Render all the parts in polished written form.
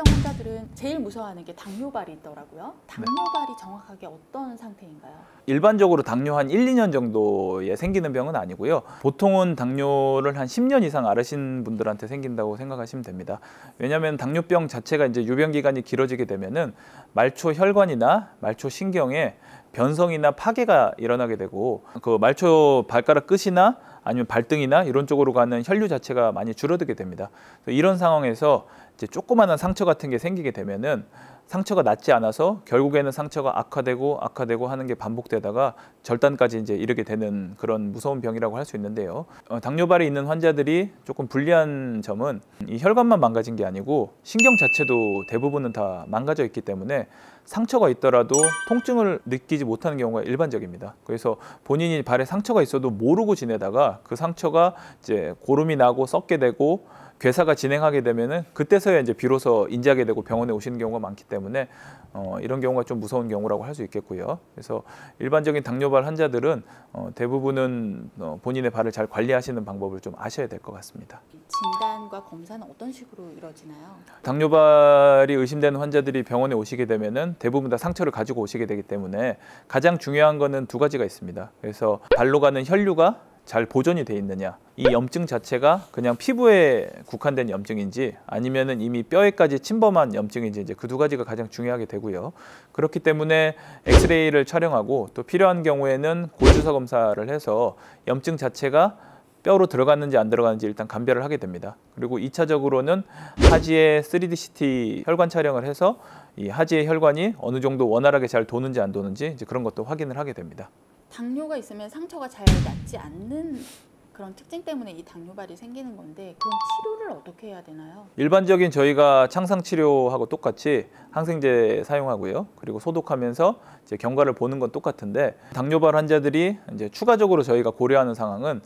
당뇨병 환자들은 제일 무서워하는 게 당뇨발이 있더라고요. 당뇨발이 정확하게 어떤 상태인가요? 일반적으로 당뇨 한 1, 2년 정도에 생기는 병은 아니고요. 보통은 당뇨를 한 10년 이상 앓으신 분들한테 생긴다고 생각하시면 됩니다. 왜냐하면 당뇨병 자체가 이제 유병 기간이 길어지게 되면은 말초 혈관이나 말초 신경에 변성이나 파괴가 일어나게 되고 그 말초 발가락 끝이나 아니면 발등이나 이런 쪽으로 가는 혈류 자체가 많이 줄어들게 됩니다. 이런 상황에서 이제 조그마한 상처 같은 게 생기게 되면은 상처가 낫지 않아서 결국에는 상처가 악화되고 하는 게 반복되다가 절단까지 이제 이르게 되는 그런 무서운 병이라고 할 수 있는데요. 당뇨발이 있는 환자들이 조금 불리한 점은 이 혈관만 망가진 게 아니고 신경 자체도 대부분은 다 망가져 있기 때문에 상처가 있더라도 통증을 느끼지 못하는 경우가 일반적입니다. 그래서 본인이 발에 상처가 있어도 모르고 지내다가 그 상처가 이제 고름이 나고 썩게 되고 괴사가 진행하게 되면은 그때서야 이제 비로소 인지하게 되고 병원에 오시는 경우가 많기 때문에 이런 경우가 좀 무서운 경우라고 할 수 있겠고요. 그래서 일반적인 당뇨발 환자들은 대부분은 본인의 발을 잘 관리하시는 방법을 좀 아셔야 될 것 같습니다. 진단과 검사는 어떤 식으로 이루어지나요? 당뇨발이 의심되는 환자들이 병원에 오시게 되면은 대부분 다 상처를 가지고 오시게 되기 때문에 가장 중요한 거는 두 가지가 있습니다. 그래서 발로 가는 혈류가 잘 보존이 돼 있느냐, 이 염증 자체가 그냥 피부에 국한된 염증인지 아니면은 이미 뼈에까지 침범한 염증인지 이제 그 두 가지가 가장 중요하게 되고요. 그렇기 때문에 엑스레이를 촬영하고 또 필요한 경우에는 골주사 검사를 해서 염증 자체가 뼈로 들어갔는지 안 들어갔는지 일단 감별을 하게 됩니다. 그리고 2차적으로는 하지의 3D CT 혈관 촬영을 해서 이 하지의 혈관이 어느 정도 원활하게 잘 도는지 안 도는지 이제 그런 것도 확인을 하게 됩니다. 당뇨가 있으면 상처가 잘 낫지 않는 그런 특징 때문에 이 당뇨발이 생기는 건데 그럼 치료를 어떻게 해야 되나요? 일반적인 저희가 창상 치료하고 똑같이 항생제 사용하고요. 그리고 소독하면서 이제 경과를 보는 건 똑같은데 당뇨발 환자들이 이제 추가적으로 저희가 고려하는 상황은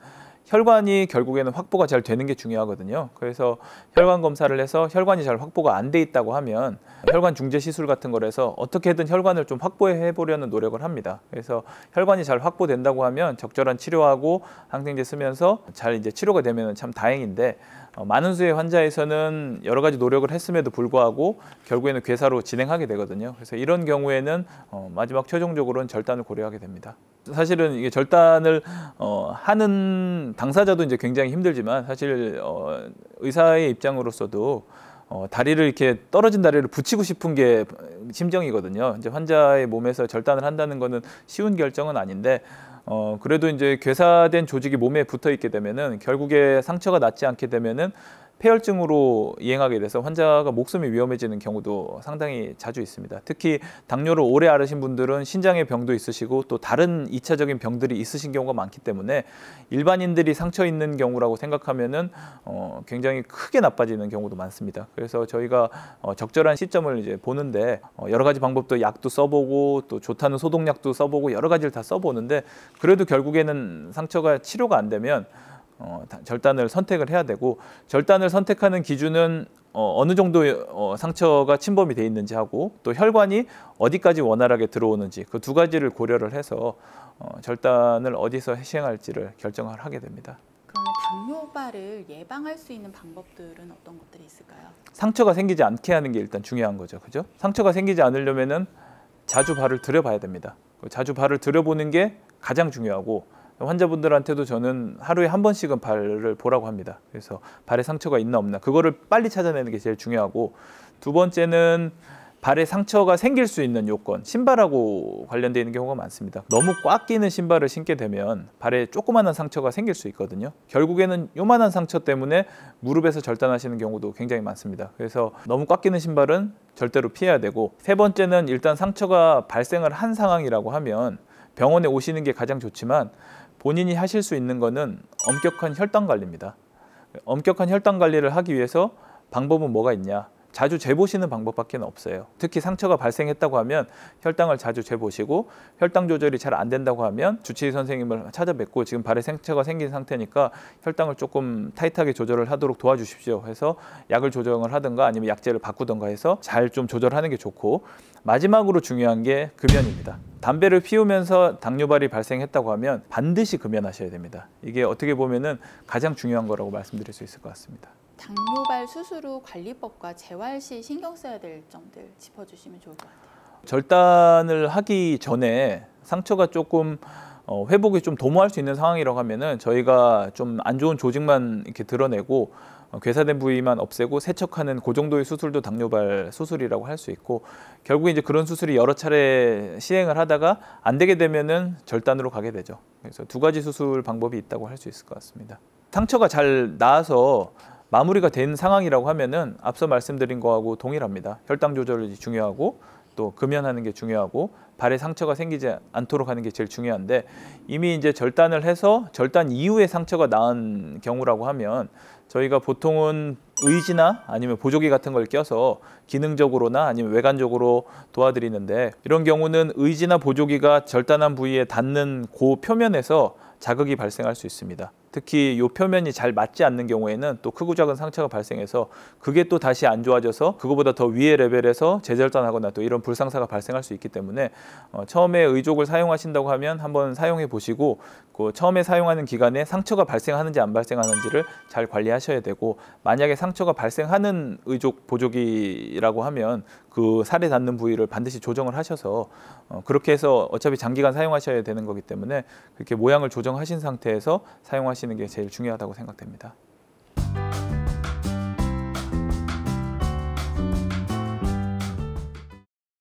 혈관이 결국에는 확보가 잘 되는 게 중요하거든요. 그래서 혈관 검사를 해서 혈관이 잘 확보가 안 돼 있다고 하면 혈관 중재 시술 같은 걸 해서 어떻게든 혈관을 좀 확보해 보려는 노력을 합니다. 그래서 혈관이 잘 확보된다고 하면 적절한 치료하고 항생제 쓰면서 잘 이제 치료가 되면 참 다행인데 많은 수의 환자에서는 여러 가지 노력을 했음에도 불구하고 결국에는 괴사로 진행하게 되거든요. 그래서 이런 경우에는 마지막 최종적으로는 절단을 고려하게 됩니다. 사실은 이게 절단을 하는 당사자도 이제 굉장히 힘들지만 사실 의사의 입장으로서도 다리를 이렇게 떨어진 다리를 붙이고 싶은 게 심정이거든요. 이제 환자의 몸에서 절단을 한다는 거는 쉬운 결정은 아닌데 그래도 이제 괴사된 조직이 몸에 붙어 있게 되면은 결국에 상처가 낫지 않게 되면은 폐혈증으로 이행하게 돼서 환자가 목숨이 위험해지는 경우도 상당히 자주 있습니다. 특히 당뇨를 오래 앓으신 분들은 신장의 병도 있으시고 또 다른 2차적인 병들이 있으신 경우가 많기 때문에 일반인들이 상처 있는 경우라고 생각하면은 굉장히 크게 나빠지는 경우도 많습니다. 그래서 저희가 적절한 시점을 이제 보는데 여러 가지 방법도 약도 써보고 또 좋다는 소독약도 써보고 여러 가지를 다 써보는데 그래도 결국에는 상처가 치료가 안 되면 절단을 선택을 해야 되고 절단을 선택하는 기준은 어느 정도 상처가 침범이 돼 있는지 하고 또 혈관이 어디까지 원활하게 들어오는지 그 두 가지를 고려를 해서 절단을 어디서 시행할지를 결정을 하게 됩니다. 그러면 당뇨발을 예방할 수 있는 방법들은 어떤 것들이 있을까요? 상처가 생기지 않게 하는 게 일단 중요한 거죠. 그죠? 상처가 생기지 않으려면은 자주 발을 들여봐야 됩니다. 자주 발을 들여보는 게 가장 중요하고 환자분들한테도 저는 하루에 한 번씩은 발을 보라고 합니다. 그래서 발에 상처가 있나 없나 그거를 빨리 찾아내는 게 제일 중요하고 두 번째는 발에 상처가 생길 수 있는 요건, 신발하고 관련되어 있는 경우가 많습니다. 너무 꽉 끼는 신발을 신게 되면 발에 조그마한 상처가 생길 수 있거든요. 결국에는 요만한 상처 때문에 무릎에서 절단하시는 경우도 굉장히 많습니다. 그래서 너무 꽉 끼는 신발은 절대로 피해야 되고 세 번째는 일단 상처가 발생을 한 상황이라고 하면 병원에 오시는 게 가장 좋지만 본인이 하실 수 있는 거는 엄격한 혈당 관리입니다. 엄격한 혈당 관리를 하기 위해서 방법은 뭐가 있냐? 자주 재보시는 방법밖에 없어요. 특히 상처가 발생했다고 하면 혈당을 자주 재보시고 혈당 조절이 잘 안 된다고 하면 주치의 선생님을 찾아뵙고 지금 발에 상처가 생긴 상태니까 혈당을 조금 타이트하게 조절을 하도록 도와주십시오 해서 약을 조정을 하든가 아니면 약제를 바꾸든가 해서 잘 좀 조절하는 게 좋고 마지막으로 중요한 게 금연입니다. 담배를 피우면서 당뇨발이 발생했다고 하면 반드시 금연하셔야 됩니다. 이게 어떻게 보면은 가장 중요한 거라고 말씀드릴 수 있을 것 같습니다. 당뇨발 수술 후 관리법과 재활 시 신경 써야 될 점들 짚어주시면 좋을 것 같아요. 절단을 하기 전에 상처가 조금 회복이 좀 도모할 수 있는 상황이라고 하면은 저희가 좀 안 좋은 조직만 이렇게 드러내고 괴사된 부위만 없애고 세척하는 그 정도의 수술도 당뇨발 수술이라고 할 수 있고, 결국 이제 그런 수술이 여러 차례 시행을 하다가 안 되게 되면은 절단으로 가게 되죠. 그래서 두 가지 수술 방법이 있다고 할 수 있을 것 같습니다. 상처가 잘 나아서 마무리가 된 상황이라고 하면은 앞서 말씀드린 거하고 동일합니다. 혈당 조절이 중요하고 또 금연하는 게 중요하고 발에 상처가 생기지 않도록 하는 게 제일 중요한데, 이미 이제 절단을 해서 절단 이후에 상처가 나은 경우라고 하면 저희가 보통은 의지나 아니면 보조기 같은 걸 껴서 기능적으로나 아니면 외관적으로 도와드리는데, 이런 경우는 의지나 보조기가 절단한 부위에 닿는 그 표면에서 자극이 발생할 수 있습니다. 특히 이 표면이 잘 맞지 않는 경우에는 또 크고 작은 상처가 발생해서 그게 또 다시 안 좋아져서 그거보다 더 위의 레벨에서 재절단하거나 또 이런 불상사가 발생할 수 있기 때문에 처음에 의족을 사용하신다고 하면 한번 사용해 보시고 그 처음에 사용하는 기간에 상처가 발생하는지 안 발생하는지를 잘 관리하셔야 되고, 만약에 상처가 발생하는 의족 보조기라고 하면 그 살에 닿는 부위를 반드시 조정을 하셔서 그렇게 해서 어차피 장기간 사용하셔야 되는 거기 때문에 그렇게 모양을 조정하신 상태에서 사용하시는 게 제일 중요하다고 생각됩니다.